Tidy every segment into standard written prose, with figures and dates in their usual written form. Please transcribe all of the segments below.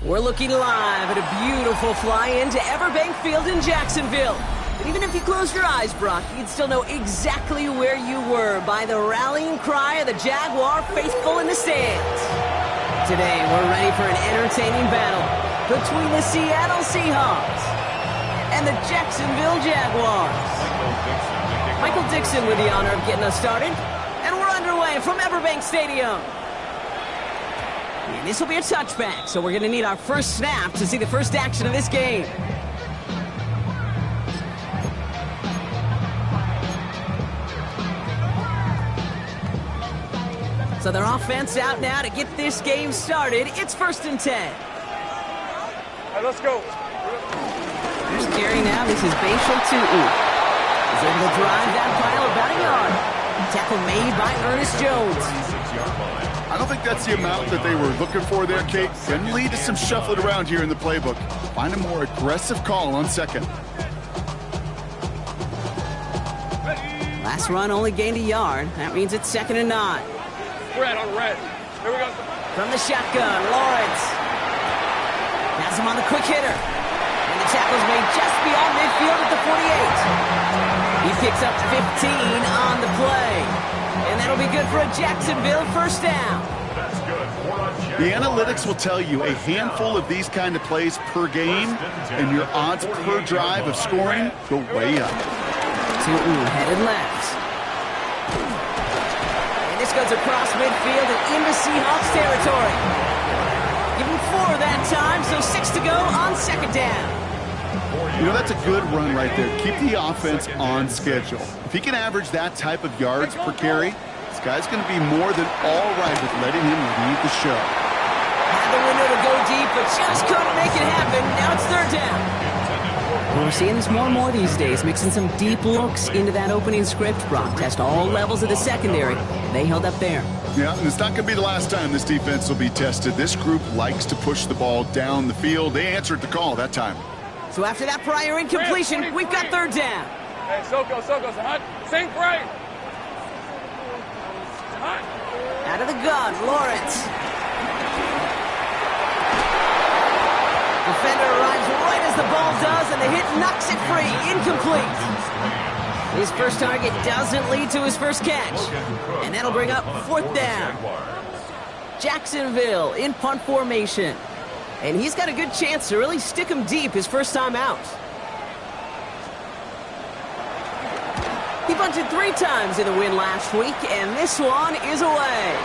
We're looking live at a beautiful fly-in to Everbank Field in Jacksonville. But even if you close your eyes, Brock, you'd still know exactly where you were by the rallying cry of the Jaguar faithful in the stands. Today, we're ready for an entertaining battle between the Seattle Seahawks and the Jacksonville Jaguars. Michael Dixon with the honor of getting us started, and we're underway from Everbank Stadium. And this will be a touchback, so we're going to need our first snap to see the first action of this game. So their offense out now to get this game started. It's 1st and 10. All right, let's go. Here's Gary now. This is Bashal Tu'u. He's able to drive that pile about a yard. Tackle made by Ernest Jones. I don't think that's the amount that they were looking for there, Kate. Can lead to some shuffling around here in the playbook. Find a more aggressive call on second. Last run only gained a yard. That means it's 2nd and 9. Red on red. Here we go. From the shotgun, Lawrence. Has him on the quick hitter. And the tackle's made just beyond midfield at the 48. He picks up 15 on the play. And that'll be good for a Jacksonville first down. The analytics will tell you a handful of these kind of plays per game, and your odds per drive of scoring go way up. Tu'u headed left. And this goes across midfield and into Seahawks territory. Give him 4 that time, so 6 to go on 2nd down. You know, that's a good run right there. Keep the offense on schedule. If he can average that type of yards per carry, this guy's going to be more than all right with letting him lead the show. Had the window to go deep, but just couldn't make it happen. Now it's 3rd down. Well, we're seeing this more and more these days, mixing some deep looks into that opening script. Brock test all levels of the secondary. They held up there. Yeah, and it's not going to be the last time this defense will be tested. This group likes to push the ball down the field. They answered the call that time. So after that prior incompletion, we've got 3rd down. Hey, Soko, Sahut. Sink right. Sahut. Out of the gun, Lawrence. Defender arrives right as the ball does, and the hit knocks it free. Incomplete. His first target doesn't lead to his first catch. And that'll bring up 4th down. Jacksonville in punt formation. And he's got a good chance to really stick him deep his first time out. He bunted 3 times in the win last week, and this one is away.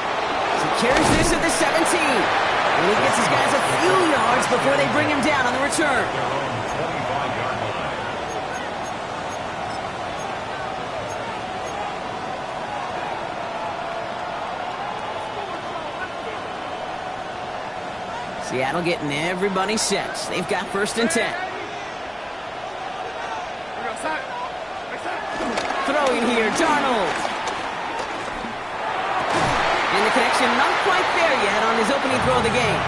So he carries this at the 17. And he gets his guys a few yards before they bring him down on the return. Seattle getting everybody set. They've got 1st and 10. Throwing here, Darnold. And the connection not quite there yet on his opening throw of the game.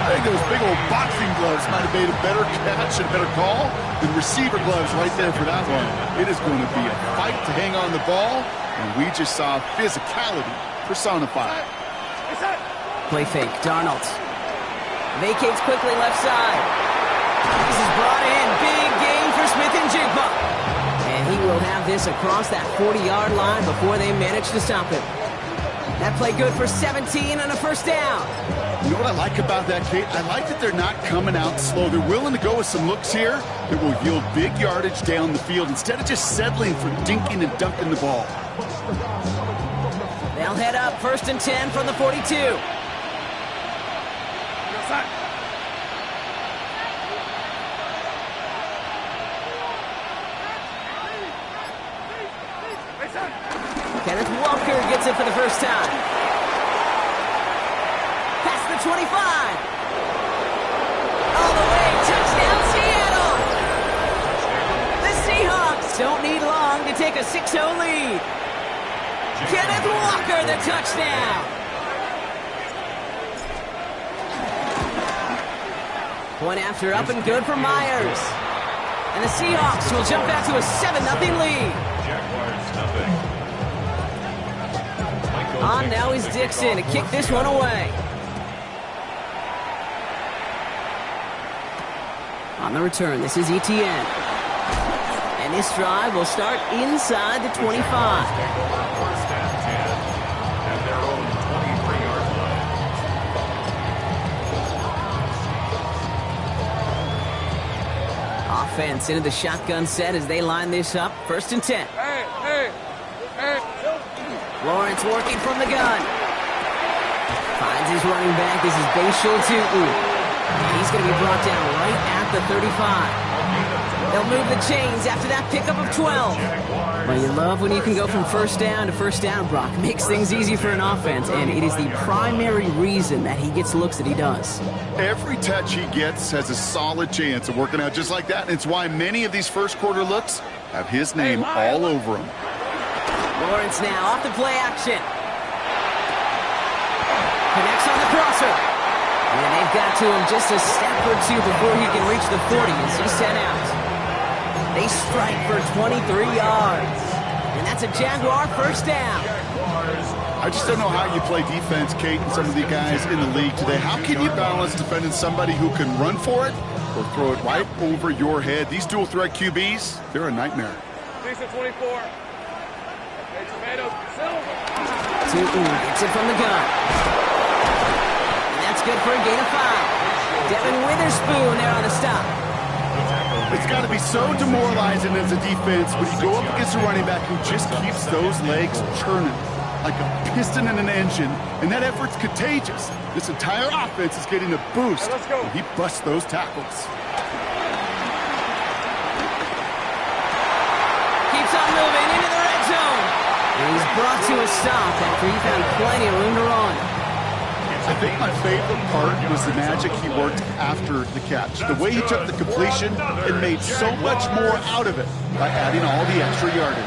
I think those big old boxing gloves might have made a better catch and better call than receiver gloves right there for that one. It is going to be a fight to hang on the ball, and we just saw physicality personified. Play fake, Darnold. Vacates quickly left side. This is brought in. Big gain for Smith-Njigba. And he will have this across that 40-yard line before they manage to stop him. That play good for 17 and a first down. You know what I like about that, Kate? I like that they're not coming out slow. They're willing to go with some looks here that will yield big yardage down the field instead of just settling for dinking and dunking the ball. They'll head up 1st and 10 from the 42. Kenneth Walker gets it for the first time. Past the 25. All the way, touchdown Seattle. The Seahawks don't need long to take a 6-0 lead. Kenneth Walker, the touchdown. Point after up and good for Myers. And the Seahawks will jump back to a 7-0 lead. On now is Dixon to kick this one away. On the return, this is Etienne. And this drive will start inside the 25. First and 10 at their own 23-yard line. Offense into the shotgun set as they line this up. First and 10. Hey. Lawrence working from the gun. Finds his running back. This is Bashal Tutu. He's going to be brought down right at the 35. They'll move the chains after that pickup of 12. Well, you love when you can go from first down to first down, Brock. Makes things easy for an offense, and it is the primary reason that he gets looks that he does. Every touch he gets has a solid chance of working out just like that. And it's why many of these first quarter looks have his name all over them. Lawrence now off the play action. Connects on the crosser. And they've got to him just a step or two before he can reach the 40 as he's sent out. They strike for 23 yards. And that's a Jaguar first down. I just don't know how you play defense, Kate, and some of the guys in the league today. How can you balance defending somebody who can run for it or throw it right over your head? These dual threat QBs, they're a nightmare. Decent 24. Hey, tomatoes, silver. Tutu gets it from the gun. And that's good for a gain of 5. Devin Witherspoon there on the stop. It's got to be so demoralizing as a defense when you go up against a running back who just keeps those legs churning like a piston in an engine, and that effort's contagious. This entire offense is getting a boost when he busts those tackles. Keeps on moving into the red zone. And he's brought to a stop after he found plenty of room to run. I think my favorite part was the magic he worked after the catch. The way he took the completion and made so much more out of it by adding all the extra yardage.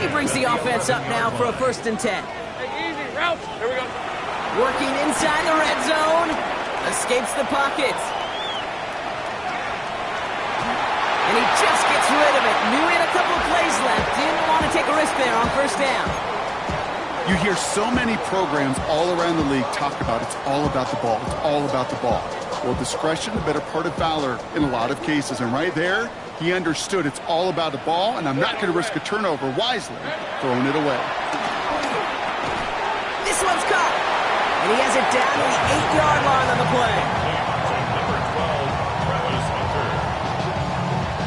He brings the offense up now for a first and 10. Hey, easy, route. Here we go. Working inside the red zone. Escapes the pocket. And he just gets rid of it. Knew he had a couple of plays left. Didn't want to take a risk there on first down. You hear so many programs all around the league talk about it's all about the ball. It's all about the ball. Well, discretion, the better part of valor in a lot of cases. And right there, he understood it's all about the ball, and I'm not going to risk a turnover wisely, throwing it away. This one's caught. And he has it down to the 8-yard line on the play. Number 12, Travis Hunter.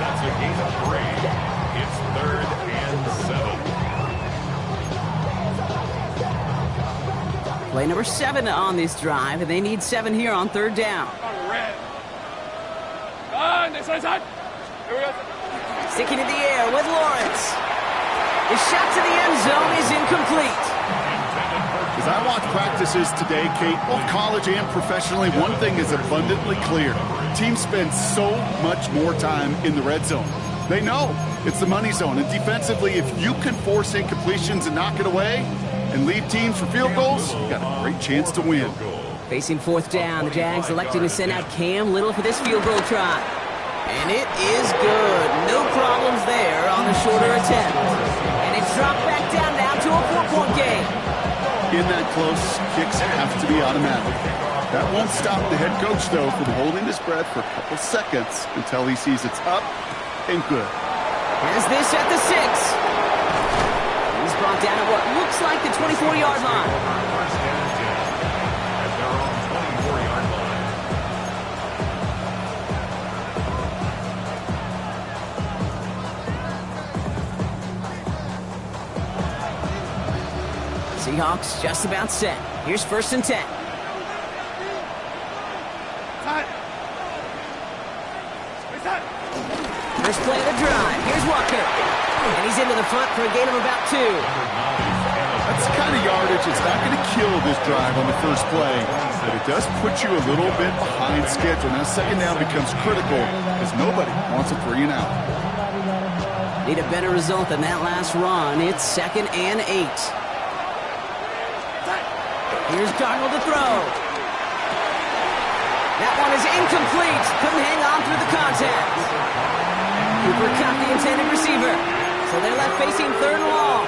That's a gain of 3. It's 3rd and 7. Play number 7 on this drive, and they need 7 here on third down. On red. This one's hot. Here we go. Sticking in the air with Lawrence. His shot to the end zone is incomplete. As I watch practices today, Kate, both college and professionally, one thing is abundantly clear. Teams spend so much more time in the red zone. They know it's the money zone. And defensively, if you can force incompletions and knock it away and leave teams for field goals, you got a great chance to win. Facing fourth down, the Jags electing to send out Cam Little for this field goal try. And it is good. No problems there on the shorter attempt. And it's dropped back down now to a 4-point game. In that close, kicks have to be automatic. That won't stop the head coach, though, from holding his breath for a couple seconds until he sees it's up and good. Here's this at the 6. He's brought down at what looks like the 24-yard line. First and 10 at their own 24-yard line. Seahawks just about set. Here's first and 10. First play of the drive. Here's Walker. And he's into the front for a gain of about 2. That's the kind of yardage that's not going to kill this drive on the first play, but it does put you a little bit behind schedule. Now second down becomes critical because nobody wants a 3 and out. Need a better result than that last run. It's 2nd and 8. Here's Darnold to throw. That one is incomplete. Couldn't hang on through the contact. Cooper caught the intended receiver. So they're left facing 3rd and long.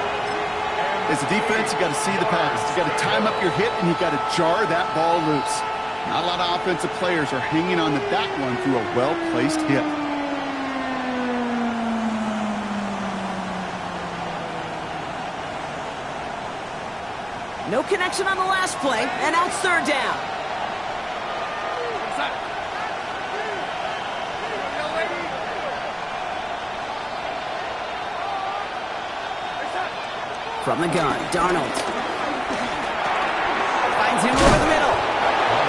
As a defense, you got to see the pass. You got to time up your hit, and you got to jar that ball loose. Not a lot of offensive players are hanging on to that one through a well-placed hit. No connection on the last play, and now it's third down. From the gun, Darnold. Finds him over the middle.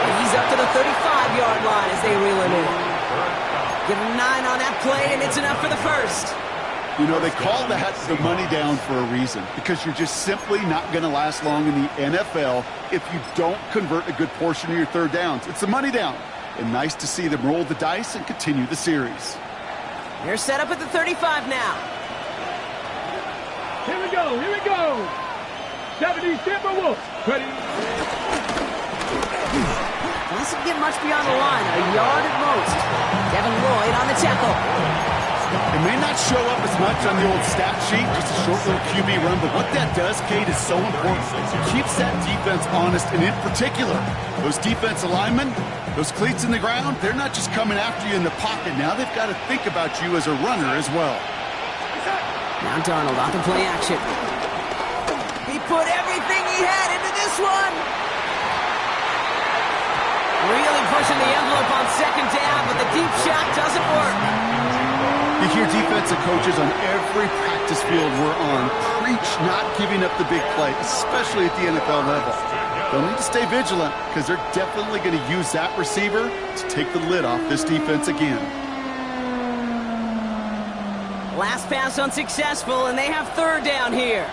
And he's up to the 35-yard line as they reel him in. Give him 9 on that play, and it's enough for the first. You know, they call that the money down for a reason, because you're just simply not going to last long in the NFL if you don't convert a good portion of your third downs. It's the money down. And nice to see them roll the dice and continue the series. They're set up at the 35 now. Here we go, here we go. 70 Timberwolves. Ready? Doesn't get much beyond the line, a yard at most. Devin Lloyd on the tackle. It may not show up as much on the old stat sheet, just a short little QB run, but what that does, Kate, is so important. It keeps that defense honest, and in particular, those defense linemen, those cleats in the ground, they're not just coming after you in the pocket. Now they've got to think about you as a runner as well. Now Darnold off the play action. He put everything he had into this one. Really pushing the envelope on second down, but the deep shot doesn't work. You hear defensive coaches on every practice field we're on preach not giving up the big play, especially at the NFL level. They'll need to stay vigilant because they're definitely going to use that receiver to take the lid off this defense again. Last pass unsuccessful, and they have third down here.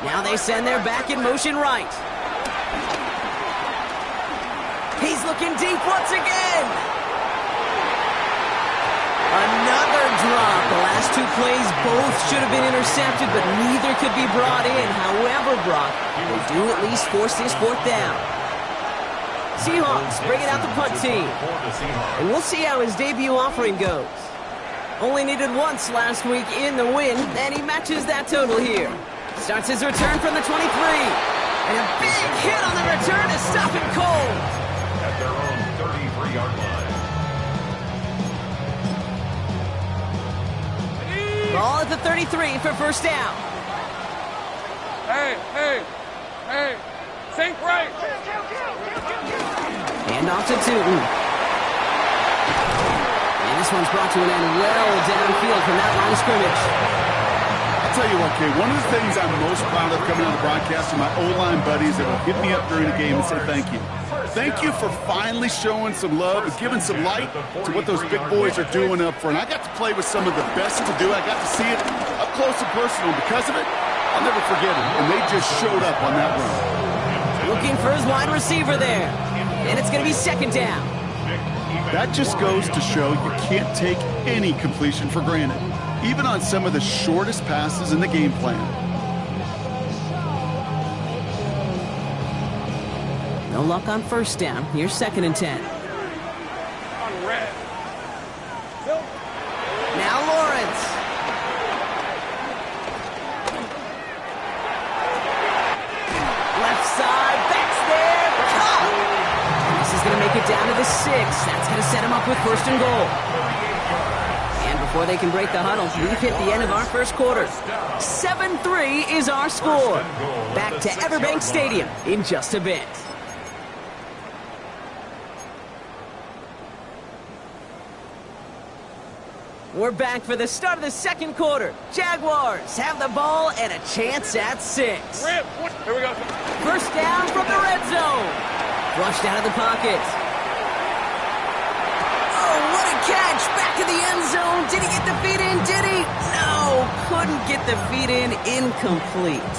Now they send their back in motion right. He's looking deep once again. Another drop. The last two plays both should have been intercepted, but neither could be brought in. However, Brock, they do at least force this fourth down. Seahawks bringing out the punt team. And we'll see how his debut offering goes. Only needed once last week in the win, and he matches that total here. Starts his return from the 23. And a big hit on the return to stop him cold. At their own 33-yard line. Ball at the 33 for first down. Hey, hey, hey. Sink right. Hand off to Tootin. And this one's brought to an end well downfield from that line of scrimmage. I'll tell you what, Kay, one of the things I'm most proud of coming on the broadcast are my O-line buddies that will hit me up during the game and say thank you. Thank you for finally showing some love and giving some light to what those big boys are doing up front. I got to play with some of the best to do. I got to see it up close and personal. Because of it, I'll never forget it. And they just showed up on that run. Looking for his wide receiver there. And it's going to be second down. That just goes to show you can't take any completion for granted, even on some of the shortest passes in the game plan. No luck on first down. Here's second and 10. On red. Now Lawrence. Left side, backs there, caught. And this is going to make it down to the 6. That's going to set him up with first and goal. And before they can break the huddle, we've hit the end of our first quarter. 7-3 is our score. Back to Everbank Stadium in just a bit. We're back for the start of the second quarter. Jaguars have the ball and a chance at 6. Rip. Here we go. First down from the red zone. Flushed out of the pocket. Oh, what a catch. Back to the end zone. Did he get the feet in? Did he? No, couldn't get the feet in. Incomplete.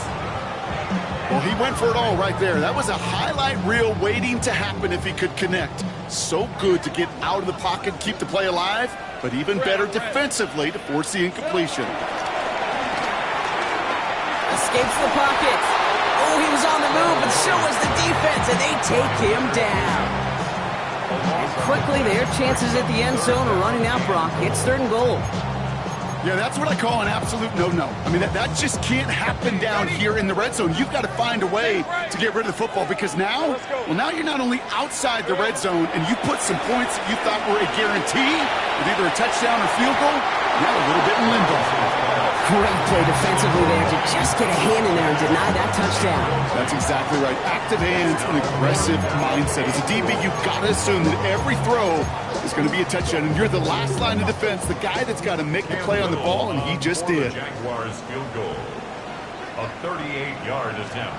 Well, he went for it all right there. That was a highlight reel waiting to happen if he could connect. So good to get out of the pocket, keep the play alive, but even better defensively to force the incompletion. Escapes the pocket. Oh, he was on the move, but so was the defense, and they take him down. And quickly, their chances at the end zone are running out, Brock. It's third and goal. Yeah, that's what I call an absolute no-no. I mean, that just can't happen down here in the red zone. You've got to find a way to get rid of the football because now you're not only outside the red zone and you put some points that you thought were a guarantee with either a touchdown or field goal, now a little bit in limbo. Great play defensively there to just get a hand in there and deny that touchdown. That's exactly right. Active hands and aggressive mindset. As a DB, you've got to assume that every throw is going to be a touchdown, and you're the last line of defense, the guy that's got to make the play on the ball, and he just did. Jaguars field goal. A 38-yard attempt.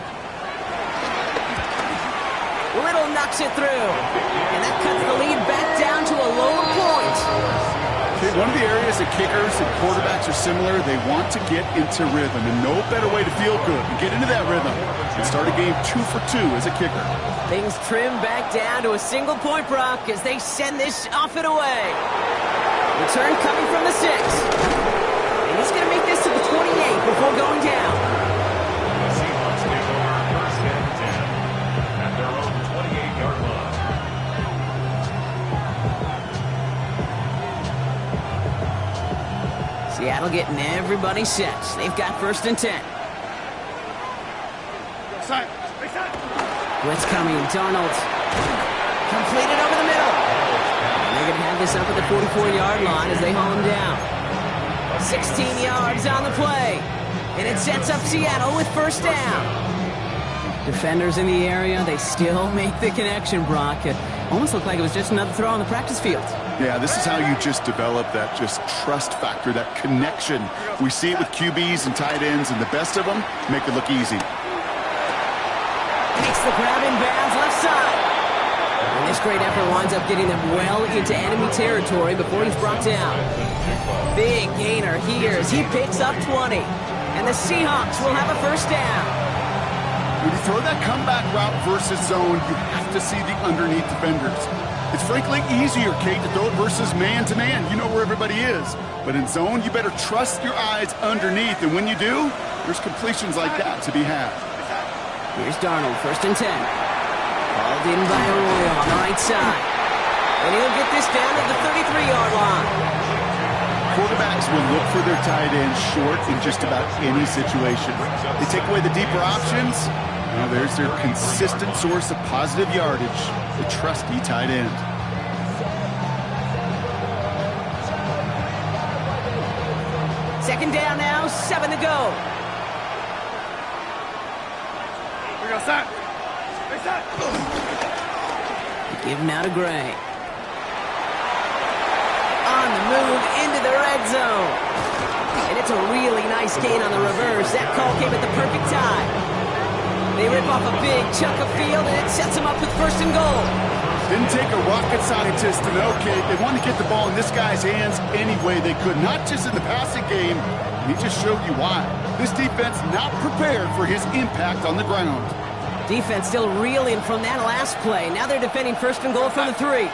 Little knocks it through, and that cuts the lead back down to a lower point. Okay, one of the areas that kickers and quarterbacks are similar, they want to get into rhythm, and no better way to feel good and get into that rhythm and start a game 2 for 2 as a kicker. Things trim back down to a single point, Brock, as they send this off and away. Return coming from the 6. And he's going to make this to the 28 before going down. The Seahawks take over first and 10 at their own 28-yard line. Seattle getting everybody set. They've got first and 10. Blitz coming. Darnold. Completed over the middle. And they're going to have this up at the 44-yard line as they haul him down. 16 yards on the play. And it sets up Seattle with first down. Defenders in the area, they still make the connection, Brock. It almost looked like it was just another throw on the practice field. Yeah, this is how you just develop that just trust factor, that connection. We see it with QBs and tight ends, and the best of them make it look easy. Makes the grab in bounds left side. And this great effort winds up getting them well into enemy territory before he's brought down. Big gainer here as he picks up 20. And the Seahawks will have a first down. When you throw that comeback route versus zone, you have to see the underneath defenders. It's frankly easier, Kate, to throw it versus man-to-man. You know where everybody is. But in zone, you better trust your eyes underneath. And when you do, there's completions like that to be had. Here's Darnold, first and 10. Called in by Arroyo on the right side. And he'll get this down to the 33-yard line. Quarterbacks will look for their tight end short in just about any situation. They take away the deeper options. Now there's their consistent source of positive yardage, the trusty tight end. Second down now, 7 to go. Give him out to Gray. On the move into the red zone. And it's a really nice gain on the reverse. That call came at the perfect time. They rip off a big chunk of field, and it sets them up with first and goal. Didn't take a rocket scientist to know, Kate. They wanted to get the ball in this guy's hands any way they could, not just in the passing game. He just showed you why. This defense not prepared for his impact on the ground. Defense still reeling from that last play. Now they're defending first and goal from the 3.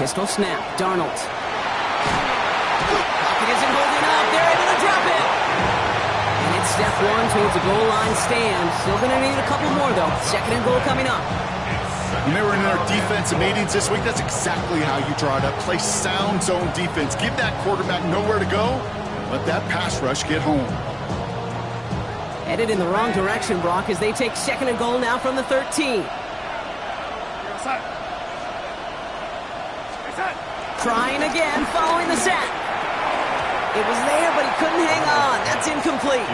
Pistol snap. Darnold. Pocket isn't holding up. They're able to drop it. And it's step 1 towards a goal line stand. Still going to need a couple more, though. Second and goal coming up. When they were in our defensive meetings this week, that's exactly how you draw it up. Play sound zone defense. Give that quarterback nowhere to go. Let that pass rush get home. Headed in the wrong direction, Brock, as they take second and goal now from the 13. Trying again, following the sack. It was there, but he couldn't hang on. That's incomplete.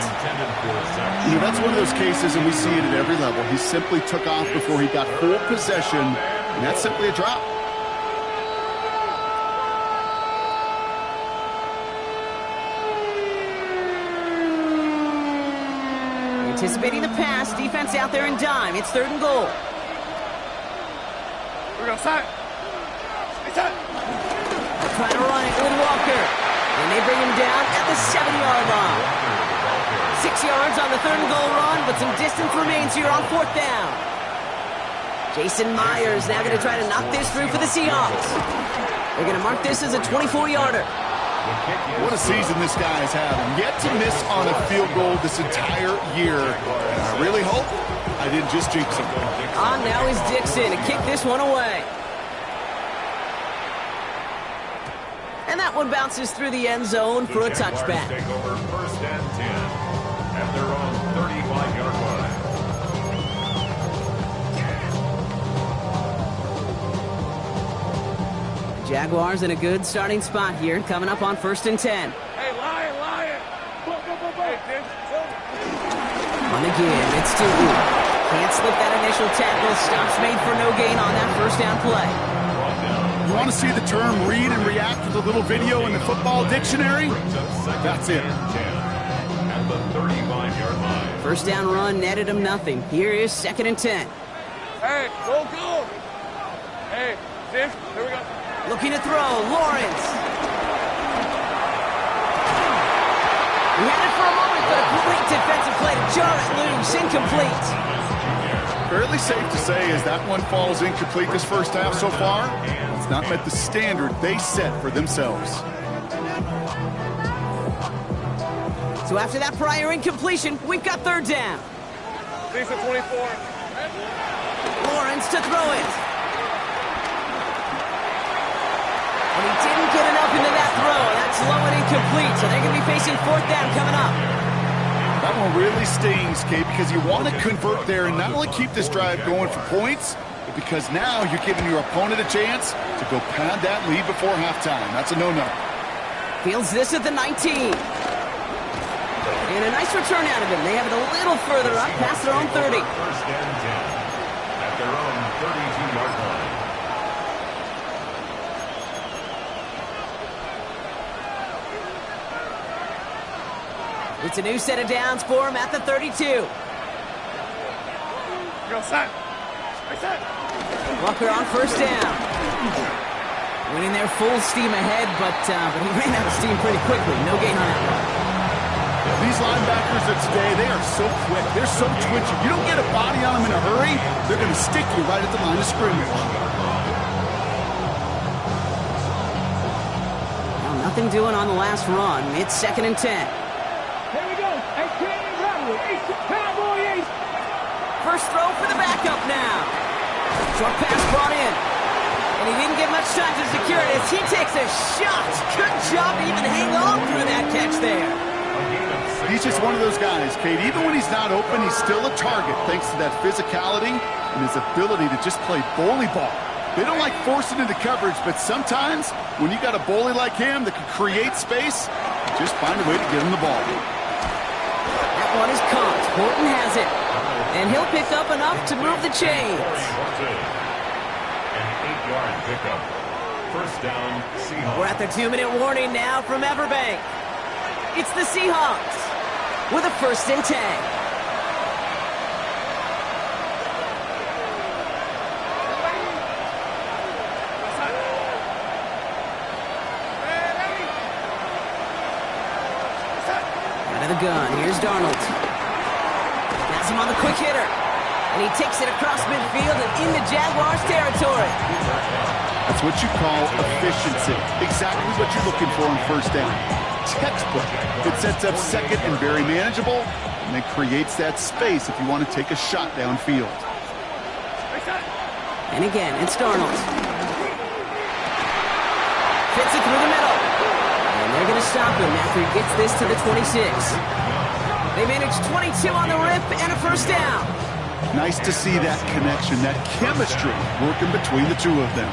You know, that's one of those cases, and we see it at every level. He simply took off before he got full possession, and that's simply a drop. Anticipating the pass, defense out there in dime. It's third and goal. Trying to run it with Walker. And they bring him down at the 7-yard line. 6 yards on the third and goal run, but some distance remains here on fourth down. Jason Myers now going to try to knock this through for the Seahawks. They're going to mark this as a 24-yarder. What a season this guy is having. Yet to miss on a field goal this entire year. And I really hope I didn't just jinx him. On now is Dixon to kick this one away. And And that one bounces through the end zone for a touchback. Take over first and 10 at their own 35-yard line. Jaguars in a good starting spot here, coming up on first and 10. Hey, Lion! On the give, it's Stubu. Can't slip that initial tackle. Stops made for no gain on that first down play. You want to see the term read and react with a little video in the football dictionary? That's it. At the 35-yard line. First down run netted him nothing. Here is second and 10. Hey, go! Hey, Ziff, here we go. Looking to throw, Lawrence. He had it for a moment, but a great defensive play to jar it loose. Incomplete. Fairly safe to say as that one falls incomplete this first half so far, it's not met the standard they set for themselves. So after that prior incompletion, we've got third down. Decent 24. Lawrence to throw it. And he didn't get enough into that throw. That's low and incomplete, so they're going to be facing fourth down coming up. That one really stings, Kate, because you want to convert there and not only keep this drive going for points, but because now you're giving your opponent a chance to go pad that lead before halftime. That's a no-no. Fields this at the 19. And a nice return out of him. They have it a little further up past their own 30. First and 10 at their own 32-yard line. It's a new set of downs for him at the 32. Go, son. Hey, son. Walker on first down. Winning there full steam ahead, but he ran out of steam pretty quickly. No gain on that one. These linebackers of today, they are so quick. They're so twitchy. You don't get a body on them in a hurry, they're going to stick you right at the line of scrimmage. Well, nothing doing on the last run. It's second and 10. Here we go. Hey, Cowboy, First throw for the backup now. Short pass brought in. And he didn't get much time to secure it as he takes a shot. Good job to even hang on through that catch there. He's just one of those guys, Kate. Even when he's not open, he's still a target thanks to that physicality and his ability to just play bully ball. They don't like forcing into coverage, but sometimes when you got a bully like him that can create space, just find a way to get him the ball. That one is caught. Horton has it. And he'll pick up enough to move the chains. An 8-yard pickup. First down, Seahawks. We're at the 2-minute warning now from Everbank. It's the Seahawks with a first and 10. Out of the gun, here's Darnold. Has him on the quick hitter. And he takes it across midfield and into Jaguars territory. That's what you call efficiency. Exactly what you're looking for on first down. Textbook. It sets up second and very manageable, and then creates that space if you want to take a shot downfield. And again, it's Darnold. Fits it through the middle. And they're going to stop him after he gets this to the 26. They manage 22 on the rip and a first down. Nice to see that connection, that chemistry working between the two of them.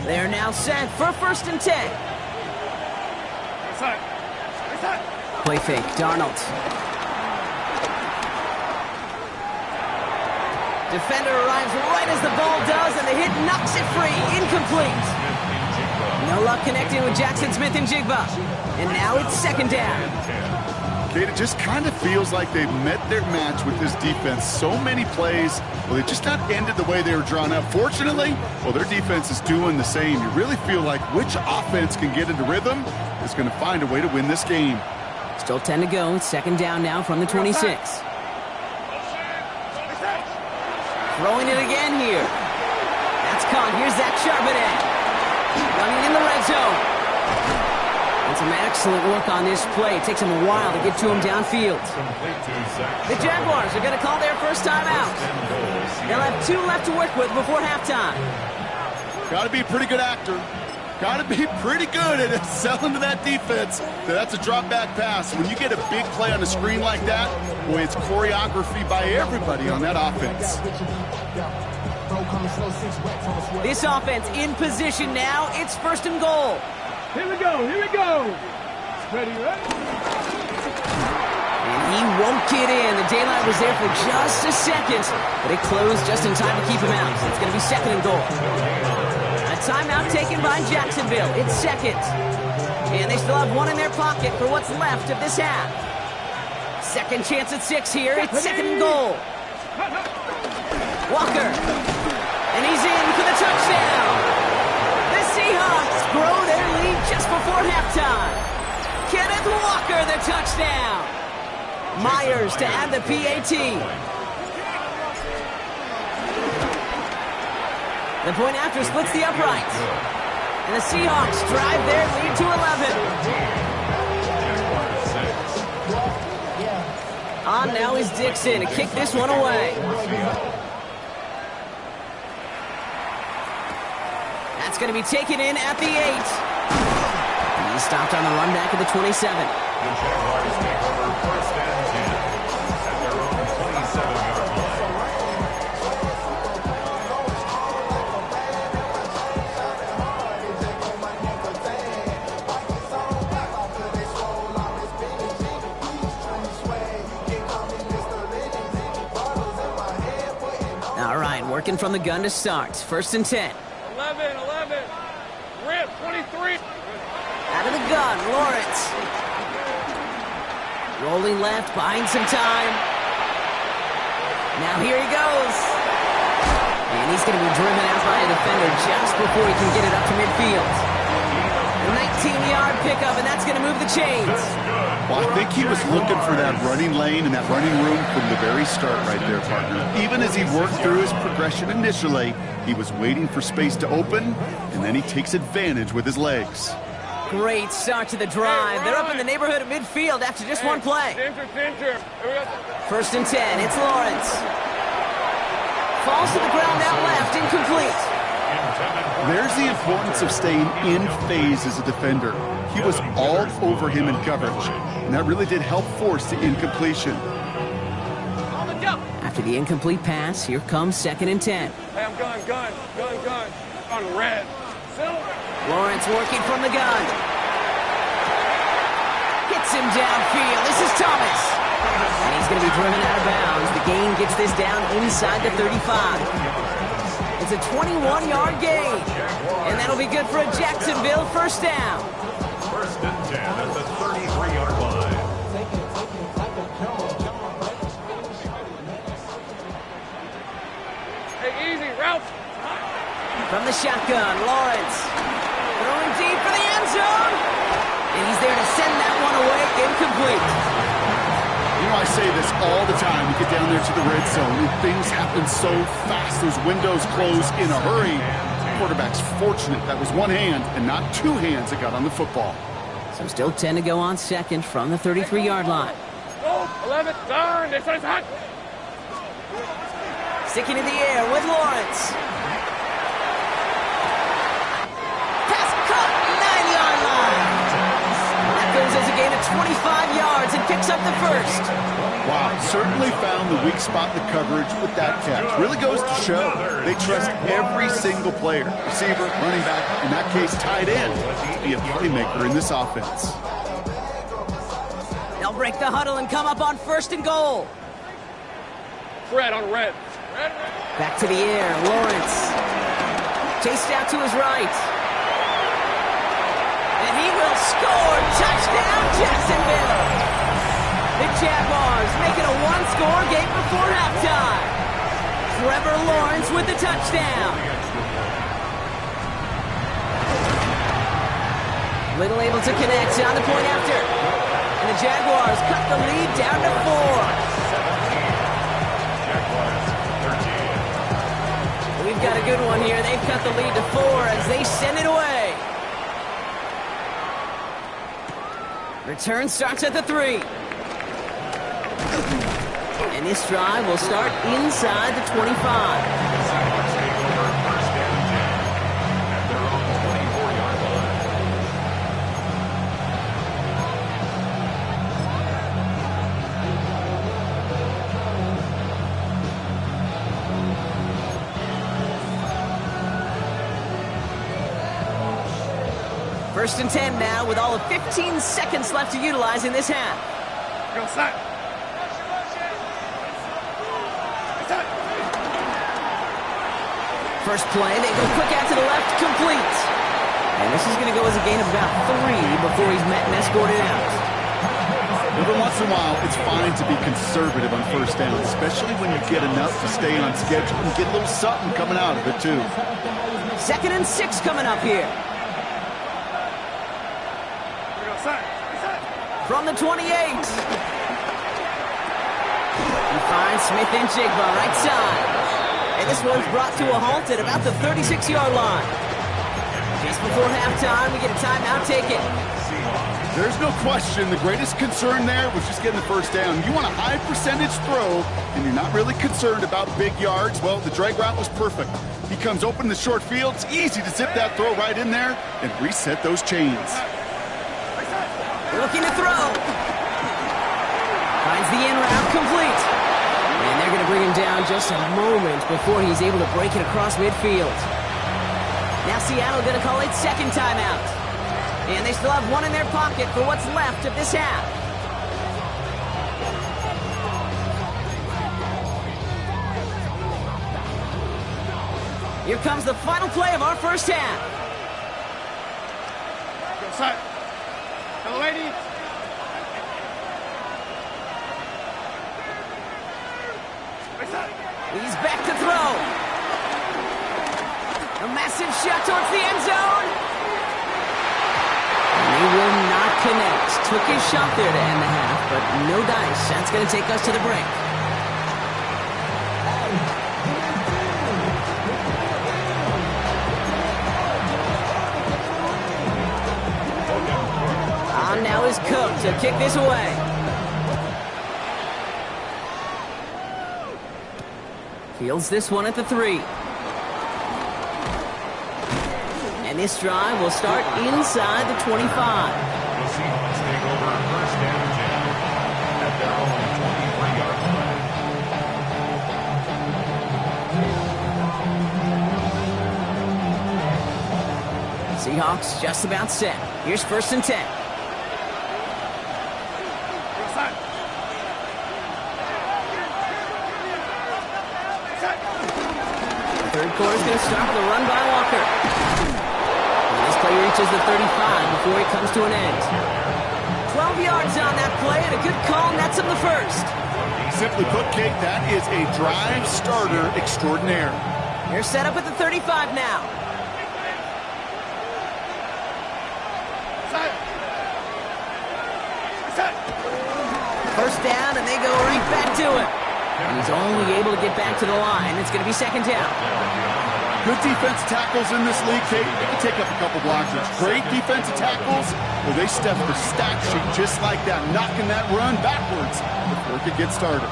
They're now set for first and 10. Play fake, Darnold. Defender arrives right as the ball does, and the hit knocks it free. Incomplete. No luck connecting with Jackson Smith and Jigba. And now it's second down. Kate, it just kind of feels like they've met their match with this defense. So many plays, well, they just not ended the way they were drawn up. Fortunately, well, their defense is doing the same. You really feel like which offense can get into rhythm is going to find a way to win this game. Still 10 to go. It's second down now from the 26. Throwing it again here. That's caught. Here's Zach Charbonnet. Running in the red zone. And Some excellent work on this play. It takes them a while to get to him downfield. The Jaguars are going to call their first time out. They'll have 2 left to work with before halftime. Got to be a pretty good actor. Got to be pretty good at selling to that defense. That's a drop-back pass. When you get a big play on the screen like that, boy, it's choreography by everybody on that offense. This offense in position now. It's 1st and goal. Here we go, here we go. Ready, ready? And he won't get in. The daylight was there for just a second, but it closed just in time to keep him out. It's going to be 2nd and goal. A timeout taken by Jacksonville. It's 2nd. And they still have 1 in their pocket for what's left of this half. 2nd chance at 6 here. It's 2nd and goal. Walker. And he's in for the touchdown. The Seahawks grow their lead just before halftime. Kenneth Walker, the touchdown. Myers to add the PAT. The point after splits the uprights. And the Seahawks drive their lead to 11. On now is Dixon to kick this one away. That's going to be taken in at the 8. He's stopped on the run back at the 27. The Jaguars take over 1st and 10 at their own 27-yard line. All right, working from the gun to start. 1st and 10. 11. Rip, 23. Out of the gun, Lawrence. Rolling left, buying some time. Now here he goes. And he's going to be driven out by a defender just before he can get it up to midfield. A 19-yard pickup, and that's going to move the chains. Well, I think he was looking for that running lane and that running room from the very start right there, partner. Even as he worked through his progression initially, he was waiting for space to open, and then he takes advantage with his legs. Great start to the drive. They're up in the neighborhood of midfield after just one play. Center. 1st and 10. It's Lawrence. Falls to the ground out left, incomplete. There's the importance of staying in phase as a defender. He was all over him in coverage, and that really did help force the incompletion. After the incomplete pass, here comes 2nd and 10. Hey, I'm gun. On red. Lawrence working from the gun. Hits him downfield. This is Thomas. And he's going to be driven out of bounds. The gain gets this down inside the 35. It's a 21-yard gain. And that'll be good for a Jacksonville 1st down. 1st and 10 at the 33-yard line. Hey, easy, route. From the shotgun, Lawrence. Throwing deep for the end zone. And he's there to send that one away, incomplete. You know, I say this all the time. You get down there to the red zone, and things happen so fast. Those windows close in a hurry. The quarterback's fortunate that was one hand and not 2 hands that got on the football. So still 10 to go on 2nd from the 33-yard line. Go, 11, turn. This is hot. Sticking in the air with Lawrence. Pass caught, 9-yard line. That goes as a gain of 25 yards and picks up the 1st. Wow, certainly found the weak spot in the coverage with that catch. Really goes to show they trust every single player, receiver, running back, in that case tight end, to be a playmaker in this offense. They'll break the huddle and come up on 1st and goal. Red on red. Back to the air, Lawrence. Chased out to his right. And he will score. Touchdown, Jacksonville. The Jaguars make it a 1-score game before halftime. Trevor Lawrence with the touchdown. Little able to connect on the point after. And the Jaguars cut the lead down to 4. We've got a good one here. They've cut the lead to 4 as they send it away. Return starts at the 3. And this drive will start inside the 25. Seahawks take over first down and 10 at their own 24-yard line. First and 10 now with all of 15 seconds left to utilize in this half. Go set. First play, they go quick out to the left, complete. And this is going to go as a gain of about 3 before he's met and escorted out. Every once in a while, it's fine to be conservative on first down, especially when you get enough to stay on schedule and get a little something coming out of it, too. 2nd and 6 coming up here. From the 28. He finds Smith and Jigba right side. And this one's brought to a halt at about the 36-yard line. Just before halftime, we get a timeout taken. There's no question the greatest concern there was just getting the first down. You want a high percentage throw, and you're not really concerned about big yards. Well, the drag route was perfect. He comes open in the short field. It's easy to zip that throw right in there and reset those chains. Looking to throw. Finds the in route complete. And they're going to bring him down just a moment before he's able to break it across midfield. Now Seattle going to call it second timeout. And they still have one in their pocket for what's left of this half. Here comes the final play of our first half. Go set. Hello, lady. He's back to throw. A massive shot towards the end zone. And he will not connect. Took his shot there to end the half, but no dice. That's going to take us to the break. On now is Cook to kick this away. Fields this one at the 3. And this drive will start inside the 25. The Seahawks take over first down and 10 at their own 23-yard line. Seahawks just about set. Here's first and 10. Third quarter's going to start with a run by Walker. And this play reaches the 35 before it comes to an end. 12 yards on that play, and a good call nets him the first. Simply put, Kate, that is a drive starter extraordinaire. They're set up at the 35 now. First down, and they go right back to him. And he's only able to get back to the line. It's going to be second down. Good defensive tackles in this league, Kate. They can take up a couple blockers. Great defensive tackles, well, they step the stat sheet just like that, knocking that run backwards before it could get started.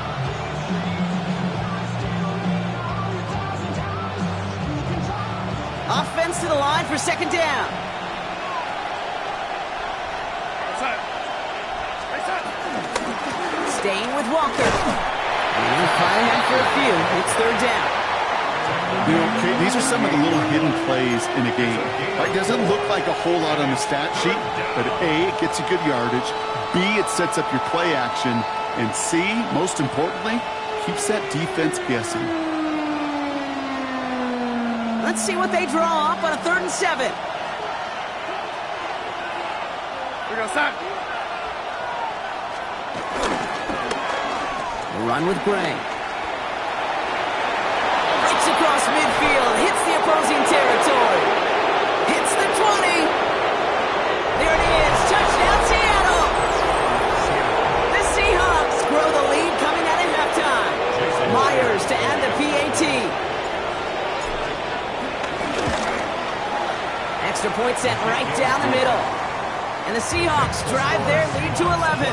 Offense to the line for second down. Staying with Walker. And he'll fire him for a few. It's third down. You know, Kate, these are some of the little hidden plays in a game. Right? Doesn't look like a whole lot on the stat sheet, but A, it gets you good yardage. B, it sets up your play action. And C, most importantly, keeps that defense guessing. Let's see what they draw up on a 3rd and 7. We go set. Run with Gray. Breaks across midfield, hits the opposing territory. Hits the 20. There it is, touchdown Seattle. The Seahawks grow the lead coming out of halftime. Myers to add the PAT. Extra point set right down the middle. And the Seahawks drive their lead to 11.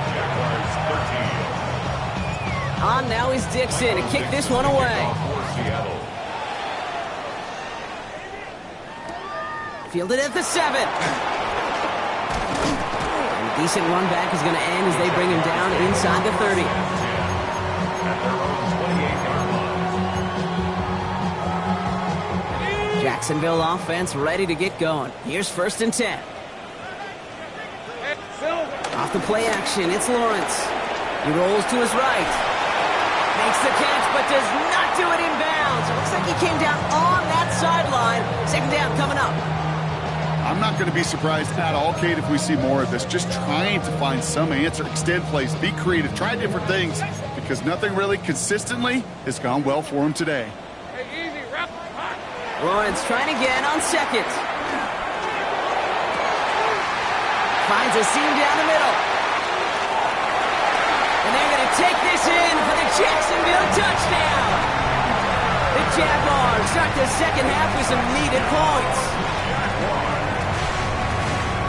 Jaguars 13. On now is Dixon to kick this one away. Seattle. Fielded at the 7. And a decent run back is going to end as they bring him down inside the 30. At their own 28-yard line. Jacksonville offense ready to get going. Here's 1st and 10. Off the play action, it's Lawrence. He rolls to his right. Makes the catch, but does not do it in bounds. It looks like he came down on that sideline. 2nd down coming up. I'm not going to be surprised at all, Kate, if we see more of this. Just trying to find some answer, extend plays, be creative, try different things, because nothing really consistently has gone well for him today. Lawrence trying again on 2nd. Finds a seam down the middle. And they're going to take this in for the Jacksonville touchdown. The Jaguars start the 2nd half with some needed points.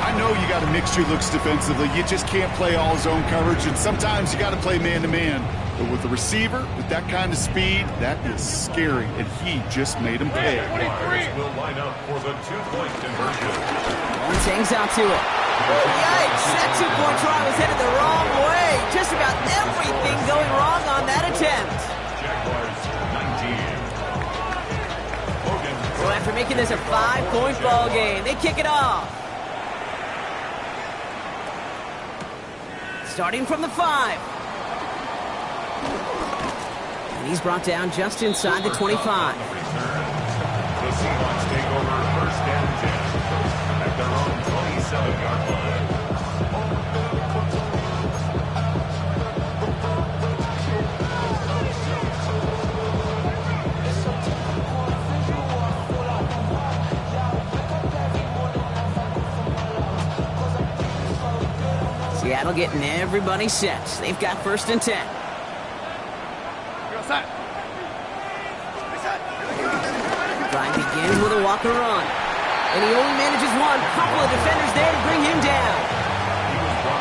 I know you got to mix your looks defensively. You just can't play all zone coverage, and sometimes you got to play man-to-man. But with the receiver, with that kind of speed, that is scary, and he just made him pay. Jaguars will line up for the 2-point conversion. Lawrence hangs out to it. Yikes, that 2-point try was headed the wrong way. Just about everything going wrong on that attempt. Jaguars 19. So after making this a 5-point ball game, they kick it off. Starting from the 5. And he's brought down just inside the 25. The Seahawks take over 1st and 10 at their own 27-yard line. Seattle getting everybody set. They've got 1st and 10. Drive begins with a Walker run. And he only manages one. Couple of defenders there to bring him down.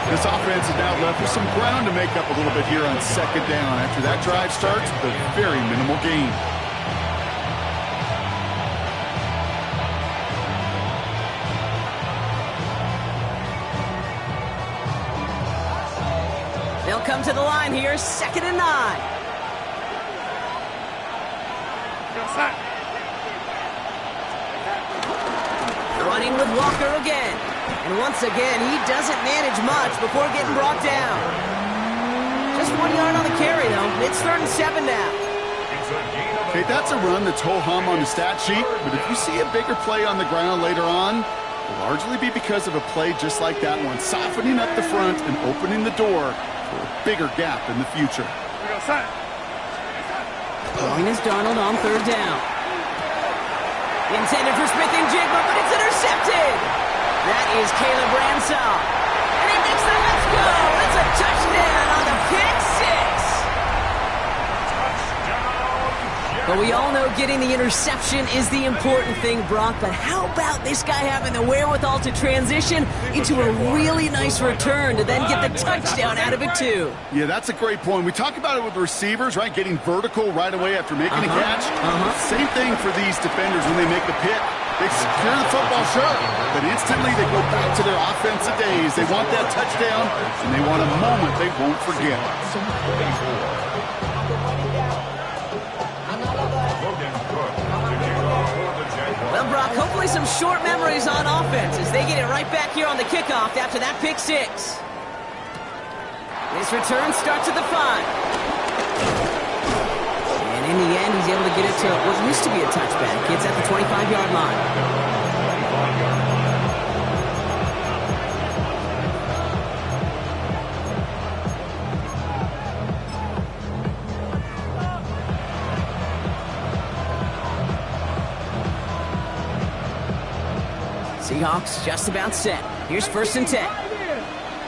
This offense is now left with some ground to make up a little bit here on 2nd down. After that drive starts, a very minimal gain. They'll come to the line here, 2nd and 9. Running with Walker again. And once again, he doesn't manage much before getting brought down. Just 1 yard on the carry, though. It's 3rd and 7 now. Okay, that's a run that's ho-hum on the stat sheet, but if you see a bigger play on the ground later on, it'll largely be because of a play just like that one, softening up the front and opening the door for a bigger gap in the future. Throwing is Darnold on 3rd down. Intended for Smith and Jigba, but it's intercepted. That is Caleb Bransall. And he makes the let's go. That's a touchdown on the pick 6. But we all know getting the interception is the important thing, Brock. But how about this guy having the wherewithal to transition into a really nice return to then get the touchdown out of it, too? Yeah, that's a great point. We talk about it with the receivers, right? Getting vertical right away after making a catch. Same thing for these defenders when they make the pick. They secure the football, sure, but instantly they go back to their offensive days. They want that touchdown, and they want a moment they won't forget. Well, Brock, hopefully some short memories on offense as they get it right back here on the kickoff after that pick 6. This return starts at the 5. And in the end, he's able to get it to what used to be a touchback. It's at the 25-yard line. Seahawks just about set. Here's 1st and 10.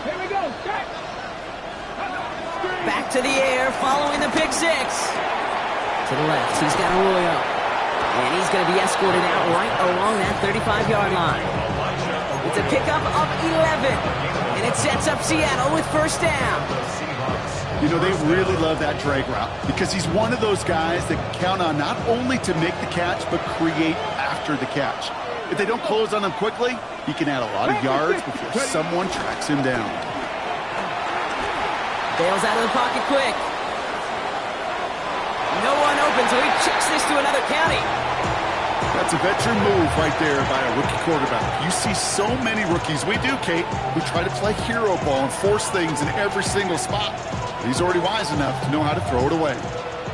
Here we go. Back to the air following the pick 6. To the left, he's got Arroyo. And he's going to be escorted out right along that 35-yard line. It's a pickup of 11, and it sets up Seattle with first down. You know, they really love that drag route because he's one of those guys that count on not only to make the catch, but create after the catch. If they don't close on him quickly, he can add a lot of yards before someone tracks him down. Bails out of the pocket quick. No one open, so he checks this to another county. That's a veteran move right there by a rookie quarterback. You see so many rookies, we do, Kate, who try to play hero ball and force things in every single spot. He's already wise enough to know how to throw it away.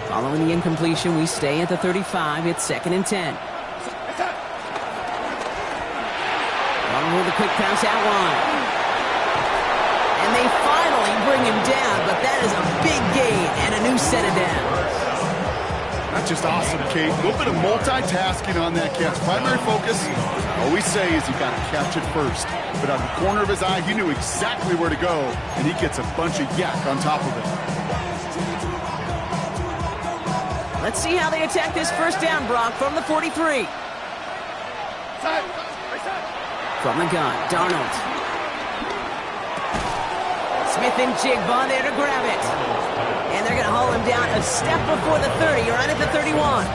Following the incompletion, we stay at the 35. It's 2nd and 10. Long with a quick pass out line. And they finally bring him down, but that is a big gain and a new set of downs. That's just awesome, Kate. A little bit of multitasking on that catch. Primary focus, all we say is you got to catch it first. But out of the corner of his eye, he knew exactly where to go, and he gets a bunch of yak on top of it. Let's see how they attack this first down, Brock, from the 43. From the gun, Darnold. Smith and Jigba there to grab it. And they're going to haul him down a step before the 30, right at the 31.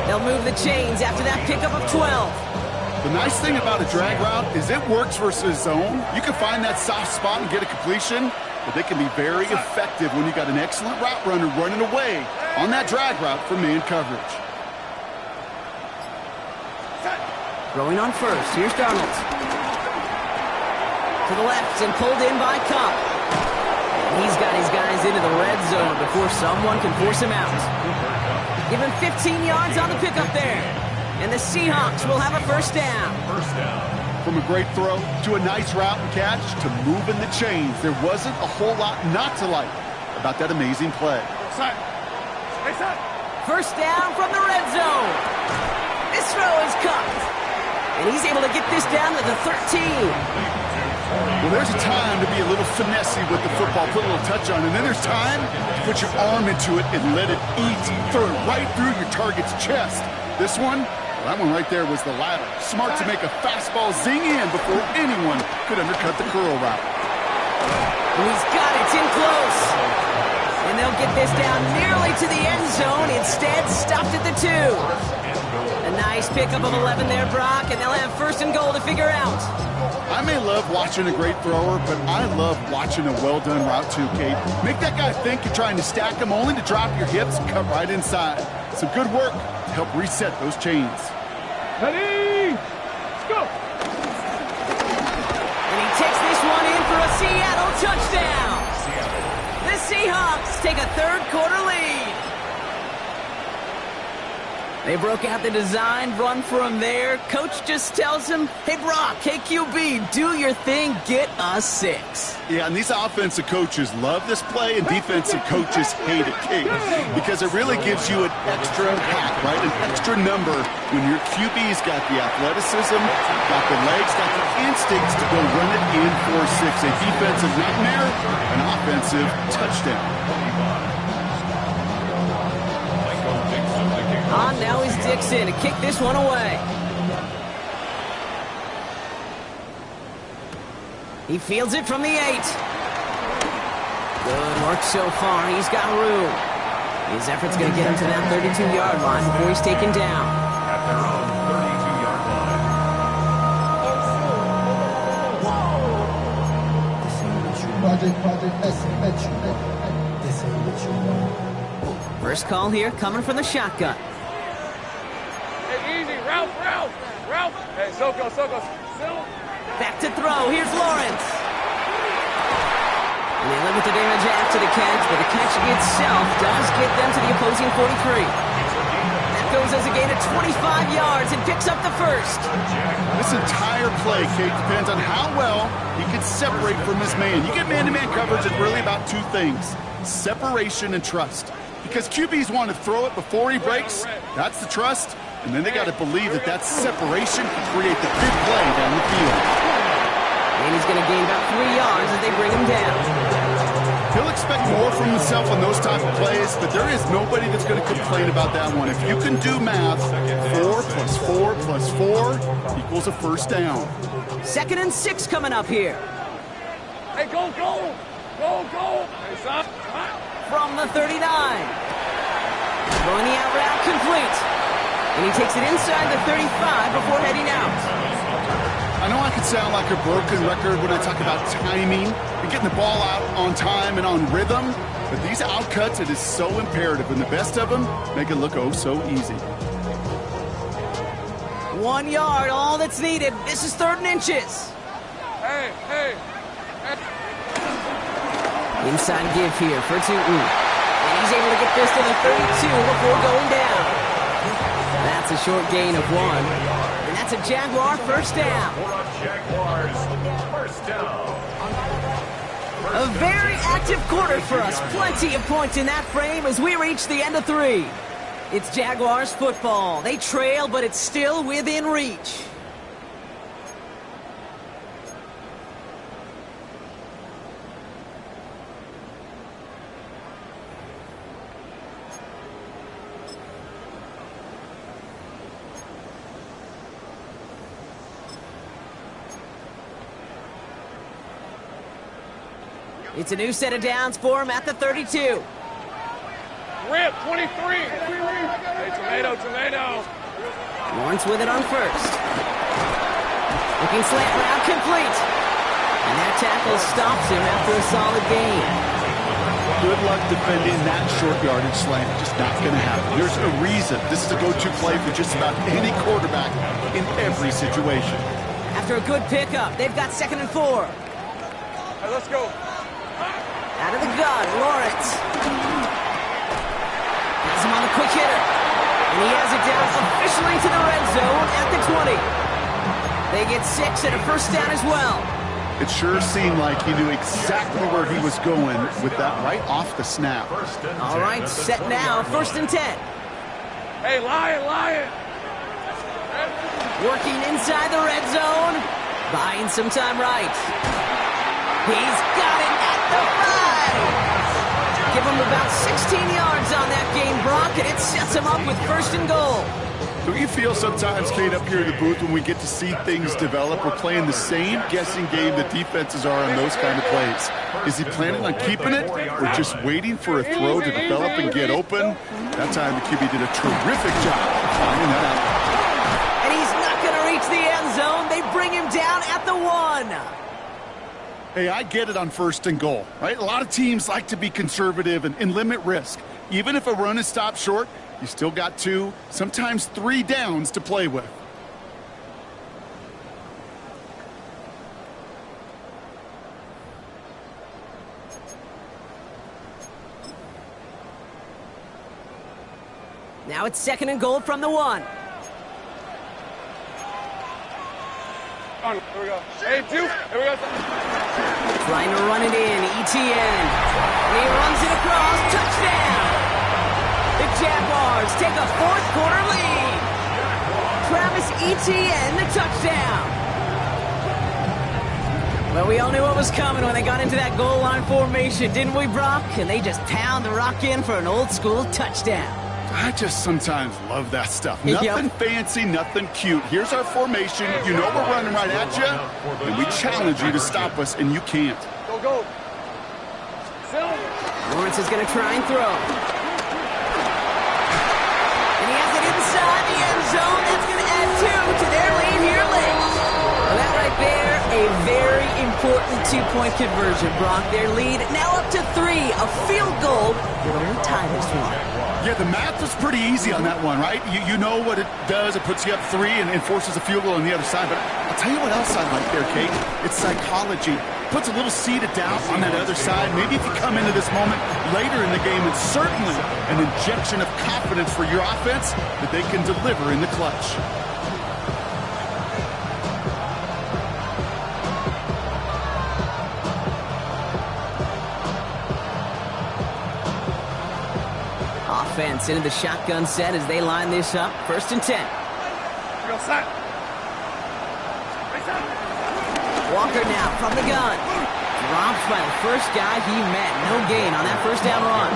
They'll move the chains after that pickup of 12. The nice thing about a drag route is it works versus zone. You can find that soft spot and get a completion, but they can be very effective when you got an excellent route runner running away on that drag route from man coverage. Throwing on first, here's Darnold. To the left and pulled in by Cup. And he's got his guys into the red zone before someone can force him out. Give him 15 yards on the pickup there. And the Seahawks will have a first down. From a great throw to a nice route and catch to moving the chains, there wasn't a whole lot not to like about that amazing play. First down from the red zone. This throw is cut. And he's able to get this down to the 13. Well, there's a time to be a little finessey with the football, put a little touch on, and then there's time to put your arm into it and let it eat. Throw it right through your target's chest. This one, well, that one right there was the latter. Smart to make a fastball zing in before anyone could undercut the curl route. And he's got it. It's in close. And they'll get this down nearly to the end zone. Instead, stopped at the 2. A nice pickup of 11 there, Brock, and they'll have first and goal to figure out. I may love watching a great thrower, but I love watching a well-done route too, Kate. Make that guy think you're trying to stack him only to drop your hips and cut right inside. Some good work to help reset those chains. Ready? Let's go. And he takes this one in for a Seattle touchdown. The Seahawks take a third-quarter lead. They broke out the design run for him there. Coach just tells him, hey, Brock, hey, QB, do your thing, get a 6. Yeah, and these offensive coaches love this play, and defensive coaches hate it, Kate, because it really gives you an extra hack, right, an extra number when your QB's got the athleticism, got the legs, got the instincts to go run it in for 6. A defensive nightmare, an offensive touchdown. On now is Dixon to kick this one away. He fields it from the 8. Good work so far. He's got room. His effort's going to get him to that 32-yard line before he's taken down. At their own 32-yard line. First call here coming from the shotgun. Hey, easy. Ralph. Hey, Soko. Back to throw. Here's Lawrence. And they limit the damage after the catch, but the catch itself does get them to the opposing 43. That goes as a gain of 25 yards and picks up the first. This entire play, Kate, depends on how well he can separate from his man. You get man-to-man coverage, it's really about 2 things: separation and trust. Because QBs want to throw it before he breaks. That's the trust. And then they got to believe that that separation can create the big play down the field. And he's going to gain about 3 yards as they bring him down. He'll expect more from himself on those type of plays, but there is nobody that's going to complain about that one. If you can do math, 4 + 4 + 4 equals a first down. 2nd and 6 coming up here. Hey, go, go! Go, go! Hey, son. From the 39. Throwing the out route complete. And he takes it inside the 35 before heading out. I know I could sound like a broken record when I talk about timing and getting the ball out on time and on rhythm, but these outcuts, it is so imperative, and the best of them make it look oh so easy. 1 yard, all that's needed. This is 3rd and inches. Hey, hey. Inside give here for Tootin. And he's able to get this to the 32 before going down. That's a short gain of 1. And that's a Jaguar first down. Jaguars first down. A very active quarter for us. Plenty of points in that frame as we reach the end of 3. It's Jaguars football. They trail, but it's still within reach. It's a new set of downs for him at the 32. Rip, 23. Hey, tomato, tomato. Lawrence with it on first. Looking slant route complete. And that tackle stops him after a solid gain. Good luck defending that short yardage slant. Just not going to happen. There's a reason. This is a go-to play for just about any quarterback in every situation. After a good pickup, they've got 2nd and 4. Hey, let's go. Out of the gun, Lawrence. Has him on the quick hitter. And he has it down officially to the red zone at the 20. They get 6 and a first down as well. It sure seemed like he knew exactly where he was going with that right off the snap. All right, set now, 1st and 10. Hey, Lion. Working inside the red zone. Buying some time right. He's got it at the 5. Give him about 16 yards on that game, Brock, and it sets him up with 1st and goal. Do you feel sometimes, Kate, up here in the booth when we get to see things develop, we're playing the same guessing game the defenses are on those kind of plays? Is he planning on keeping it or just waiting for a throw to develop and get open? That time the QB did a terrific job of finding that out. And he's not going to reach the end zone. They bring him down at the 1. Hey, I get it on 1st and goal, right? A lot of teams like to be conservative and limit risk. Even if a run is stopped short, you still got 2, sometimes 3 downs to play with. Now it's 2nd and goal from the 1. Here we go. Hey, 2. Here we go. Trying to run it in, ETN. And he runs it across, touchdown! The Jaguars take a 4th quarter lead. Travis Etienne, the touchdown. Well, we all knew what was coming when they got into that goal line formation, didn't we, Brock? And they just pound the rock in for an old school touchdown. I just sometimes love that stuff. Nothing fancy, nothing cute. Here's our formation. You know we're running right at you, and we challenge you to stop us, and you can't. Go, go. Lawrence is going to try and throw. And he has it inside the end zone. That's going to add 2 to their lead here late. Well, that right there, a very important 2-point conversion, Brock. Their lead now up to 3. A field goal would only tie this one. Yeah, the math was pretty easy on that one, right? You know what it does. It puts you up 3 and forces a field goal on the other side. But I'll tell you what else I like there, Kate. It's psychology. Puts a little seed of doubt on that other side. Maybe if you come into this moment later in the game, it's certainly an injection of confidence for your offense that they can deliver in the clutch. Offense into the shotgun set as they line this up. 1st and 10. Go, set. Walker now from the gun. Dropped by the first guy he met. No gain on that 1st down run.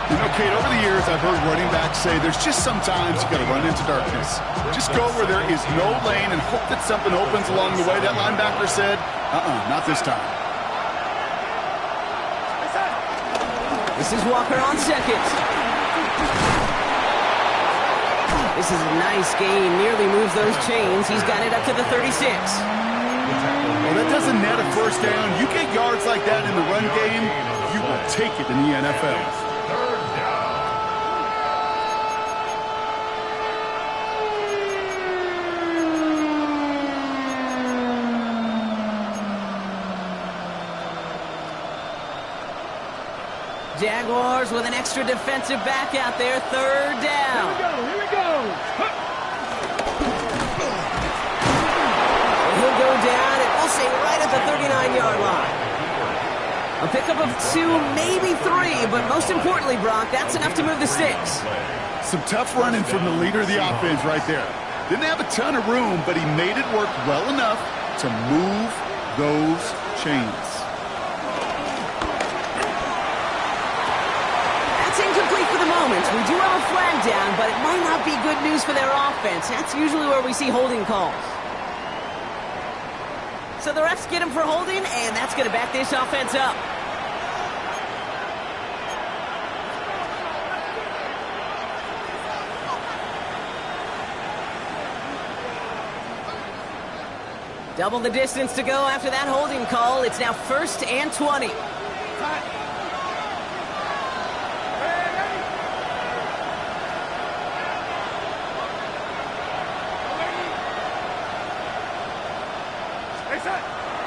You know, Kate, over the years, I've heard running backs say there's just sometimes you got to run into darkness. Just go where there is no lane and hope that something opens along the way. That linebacker said, not this time. This is Walker on second. This is a nice gain. Nearly moves those chains. He's got it up to the 36. Well, that doesn't net a first down. You get yards like that in the run game, you will take it in the NFL. Jaguars with an extra defensive back out there. Third down. Here we go. He'll go down, and we'll say right at the 39-yard line. A pickup of 2, maybe 3, but most importantly, Brock, that's enough to move the sticks. Some tough running from the leader of the offense right there. Didn't have a ton of room, but he made it work well enough to move those chains. Incomplete for the moment. We do have a flag down, but it might not be good news for their offense. That's usually where we see holding calls. So the refs get him for holding, and that's going to back this offense up. Double the distance to go after that holding call. It's now 1st and 20.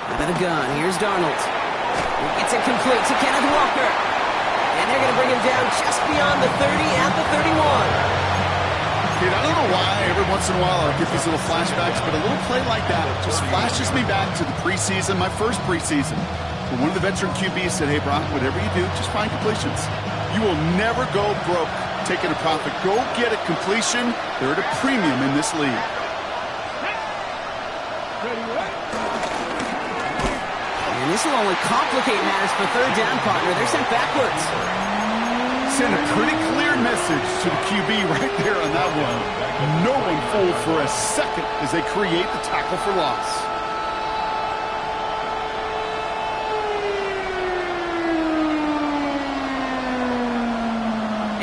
Out of the gun, here's Darnold. He gets it complete to Kenneth Walker. And they're going to bring him down just beyond the 30 at the 31. Kid, I don't know why every once in a while I'll get these little flashbacks, but a little play like that just flashes me back to the preseason, my first preseason. When one of the veteran QBs said, hey, Brock, whatever you do, just find completions. You will never go broke taking a profit. Go get a completion. They're at a premium in this league. And this will only complicate matters for third down, partner. They're sent backwards. Send a pretty clear message to the QB right there on that one. No one fooled for a second as they create the tackle for loss.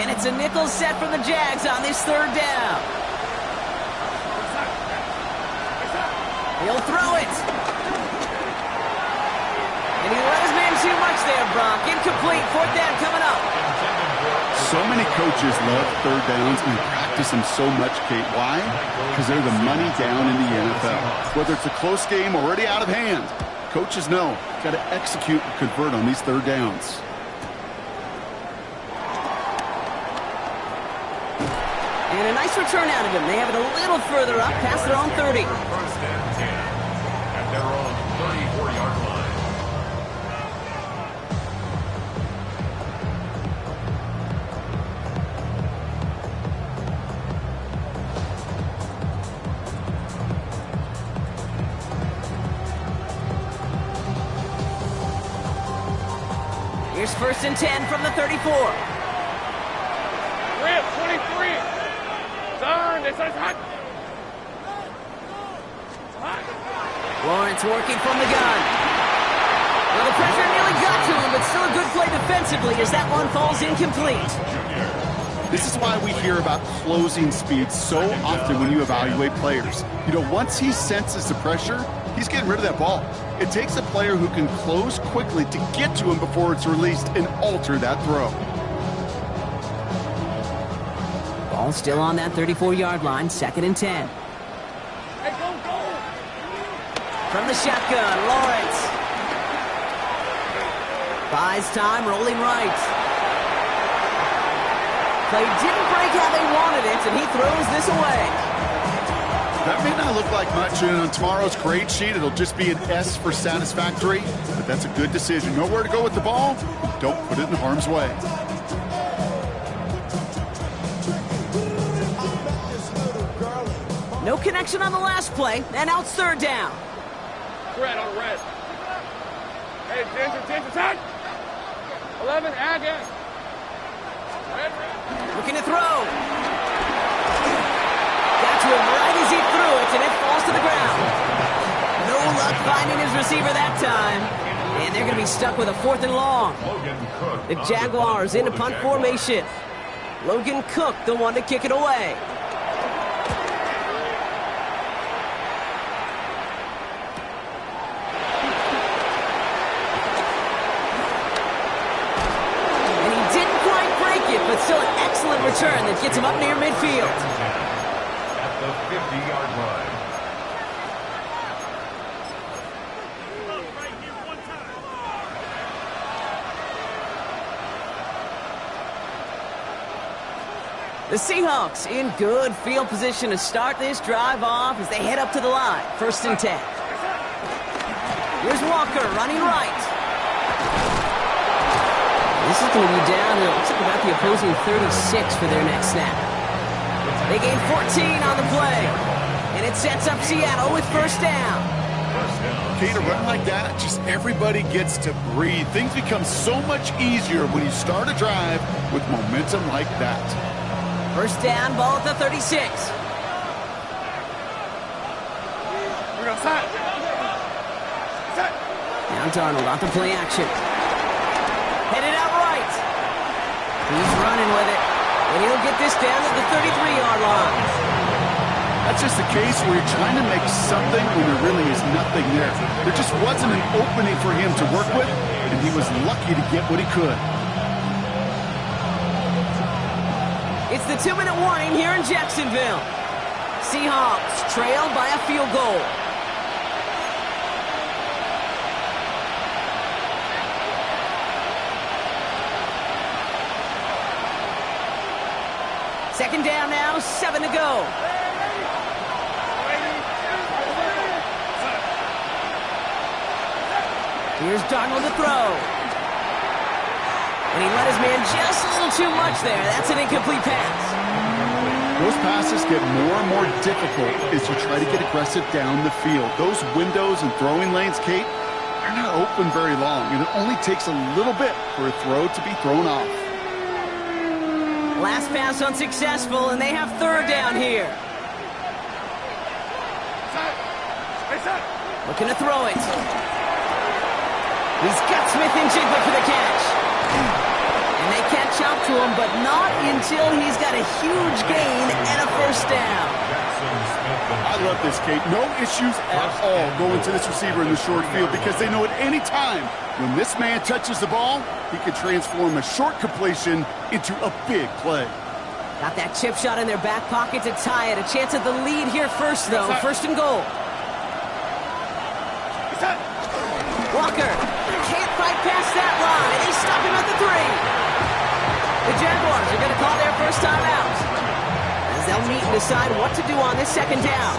And it's a nickel set from the Jags on this third down. He'll throw it. And he let his man too much there, Brock. Incomplete. 4th down coming up. So many coaches love third downs and practice them so much, Kate. Why? Because they're the money down in the NFL. Whether it's a close game already out of hand, coaches know got to execute and convert on these third downs. And a nice return out of him. They have it a little further up past their own 30. 1st and 10 at their own 34-yard line. Here's 1st and 10 from the 34. Rip, 23. Turn. This is hot. Lawrence working from the gun. Well, the pressure nearly got to him, but still a good play defensively as that one falls incomplete. This is why we hear about closing speed so often when you evaluate players. You know, once he senses the pressure, he's getting rid of that ball. It takes a player who can close quickly to get to him before it's released and alter that throw. Ball still on that 34-yard line, 2nd and 10. Hey, go, go. From the shotgun, Lawrence. Buys time, rolling right. Play didn't break how they wanted it, and he throws this away. That may not look like much, and on tomorrow's grade sheet, it'll just be an S for satisfactory, but that's a good decision. Know where to go with the ball, don't put it in harm's way. No connection on the last play, and now it's 3rd down. Red on red. Hey, attention, attention, time. 11, again. Looking to throw. Got to him right as he threw it, and it falls to the ground. No luck finding his receiver that time. And they're going to be stuck with a 4th and long. The Jaguars into punt formation. Logan Cook, the one to kick it away. And he didn't quite break it, but still an excellent return that gets him up near midfield. At the 50-yard line. The Seahawks in good field position to start this drive off as they head up to the line. 1st and 10. Here's Walker running right. This is going to be down to, looks like about the opposing 36 for their next snap. They gain 14 on the play. And it sets up Seattle with 1st down. Kate, a run like that, just everybody gets to breathe. Things become so much easier when you start a drive with momentum like that. 1st down, ball at the 36. We're going side. Set. Now Darnold out to play action. Headed out right. He's running with it. And he'll get this down to the 33-yard line. That's just a case where you're trying to make something when there really is nothing there. There just wasn't an opening for him to work with, and he was lucky to get what he could. It's the 2-minute warning here in Jacksonville. Seahawks trailed by a field goal. Second down now, 7 to go. Here's Darnold to throw. And he let his man just a little too much there. That's an incomplete pass. Those passes get more and more difficult as you try to get aggressive down the field. Those windows and throwing lanes, Kate, they're not open very long, and it only takes a little bit for a throw to be thrown off. Last pass unsuccessful, and they have 3rd down here. Looking to throw it. He's got Smith and Jigba for the catch. And they catch up to him, but not until he's got a huge gain and a 1st down. I love this, Kate. No issues at all going to this receiver in the short field because they know at any time when this man touches the ball, he can transform a short completion into a big play. Got that chip shot in their back pocket to tie it. A chance at the lead here first, though. 1st and goal. Walker can't fight past that line, and they stop him at the 3. The Jaguars are going to call their first time out as they'll meet and decide what to do on this 2nd down.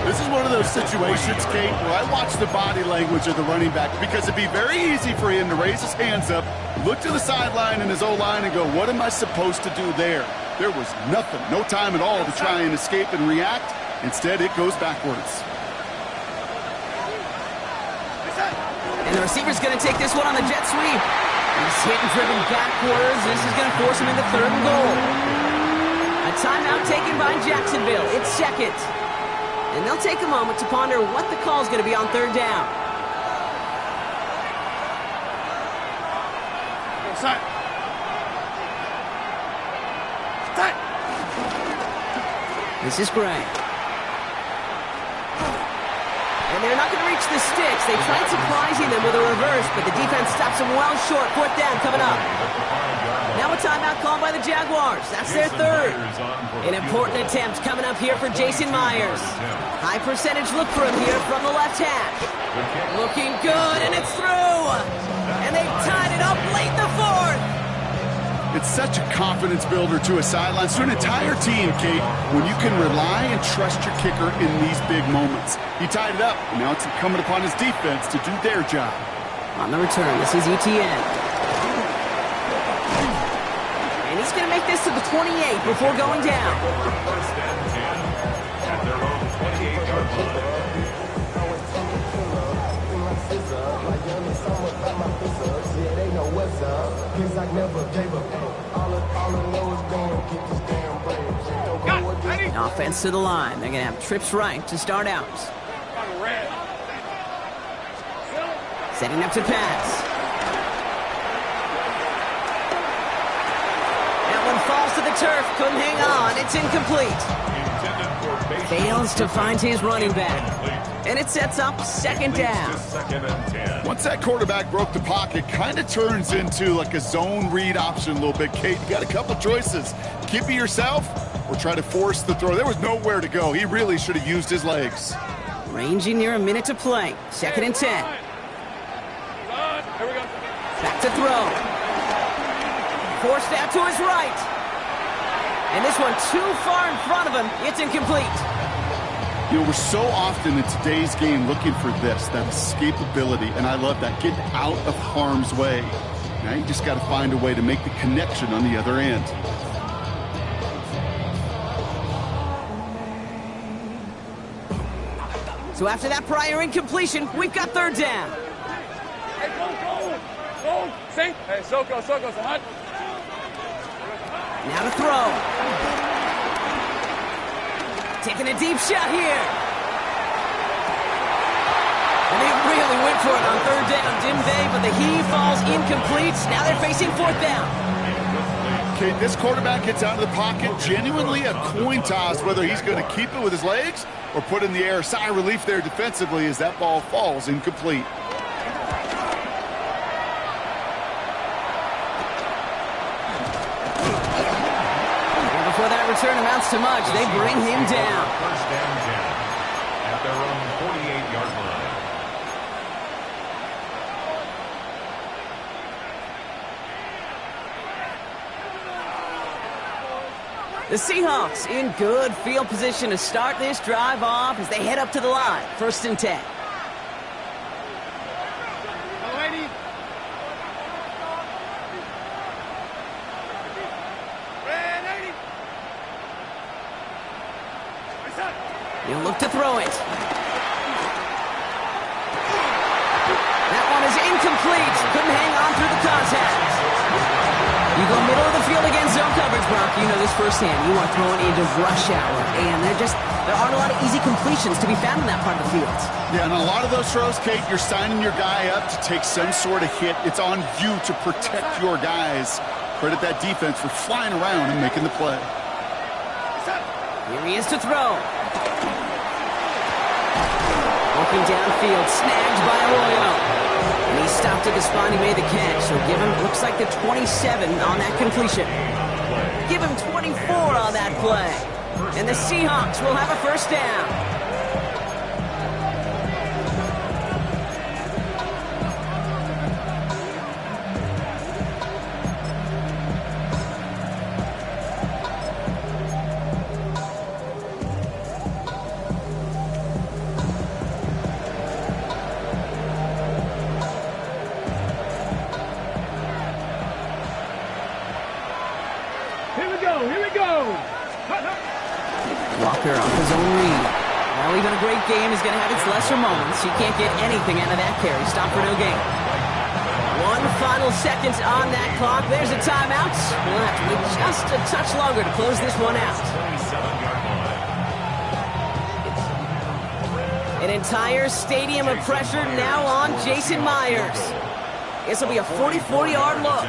This is one of those situations, Kate, where I watch the body language of the running back because it'd be very easy for him to raise his hands up, look to the sideline and his O-line and go, what am I supposed to do there? There was nothing, no time at all to try and escape and react. Instead, it goes backwards. And the receiver's going to take this one on the jet sweep. He's hit and driven backwards. This is going to force him into 3rd and goal. A timeout taken by Jacksonville. It's 2nd. And they'll take a moment to ponder what the call is going to be on 3rd down. Side. Side. This is Gray. And they're not going to reach the sticks. They tried surprising them with a reverse, but the defense stops them well short. 4th down coming up. Now a timeout called by the Jaguars. That's their 3rd. An important attempt coming up here for Jason Myers. High percentage look for him here from the left hash. Looking good, and it's through. And they've tied it up late in the 4th. It's such a confidence builder to a sideline, to an entire team, Kate, when you can rely and trust your kicker in these big moments. He tied it up, and now it's incumbent upon his defense to do their job. On the return, this is ETN. And he's going to make this to the 28 before going down. 1st and 10 at their own 28-yard line. They know what's up, 'cause I never gave up. All of Offense to the line. They're going to have trips right to start out. Setting up to pass. That one falls to the turf. Couldn't hang on. It's incomplete. Fails to find his running back. And it sets up second down. Once that quarterback broke the pocket, kind of turns into like a zone read option a little bit. Kate, you got a couple choices. Keep it yourself or try to force the throw. There was nowhere to go. He really should have used his legs. Ranging near a minute to play. 2nd and 10. Back to throw. Forced out to his right. And this one too far in front of him. It's incomplete. You know, we're so often in today's game looking for this, that escapability, and I love that. Get out of harm's way. Now you just got to find a way to make the connection on the other end. So after that prior incompletion, we've got 3rd down. Hey, go. See? Hey, Soko, so hot. Now to throw. Taking a deep shot here. And they really went for it on 3rd down, didn't they? But the heave falls incomplete. Now they're facing 4th down. Okay, this quarterback gets out of the pocket. Genuinely a coin toss whether he's going to keep it with his legs or put in the air. Sigh of relief there defensively as that ball falls incomplete. Before that return amounts to much, they bring him down. 1st down, Jags at their own 48-yard line. The Seahawks in good field position to start this drive off as they head up to the line. 1st and 10. He'll look to throw it. That one is incomplete. Couldn't hang on through the contact. You go middle of the field against zone coverage, Brock. You know this firsthand. You are throwing into rush hour. And there aren't a lot of easy completions to be found in that part of the field. Yeah, and a lot of those throws, Kate, you're signing your guy up to take some sort of hit. It's on you to protect your guys. Credit that defense for flying around and making the play. Here he is to throw. Walking downfield, snagged by Arroyo. And he stopped at the spot, he made the catch. So give him, looks like the 27 on that completion. Give him 24 on that play. And the Seahawks will have a 1st down. Here we go. Walker off his own read. Well, even a great game is going to have its lesser moments. You can't get anything out of that carry. Stop for no gain. 1 final second on that clock. There's a timeout. We'll have to wait just a touch longer to close this one out. An entire stadium of pressure now on Jason Myers. This will be a 44-yard look.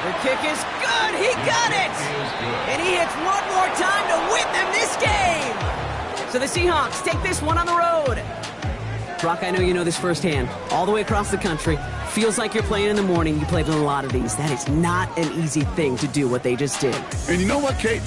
The kick is good. He got it. And he hits one more time to win them this game. So the Seahawks take this one on the road. Brock, I know you know this firsthand. All the way across the country. Feels like you're playing in the morning. You played in a lot of these. That is not an easy thing to do what they just did. And you know what, Kate?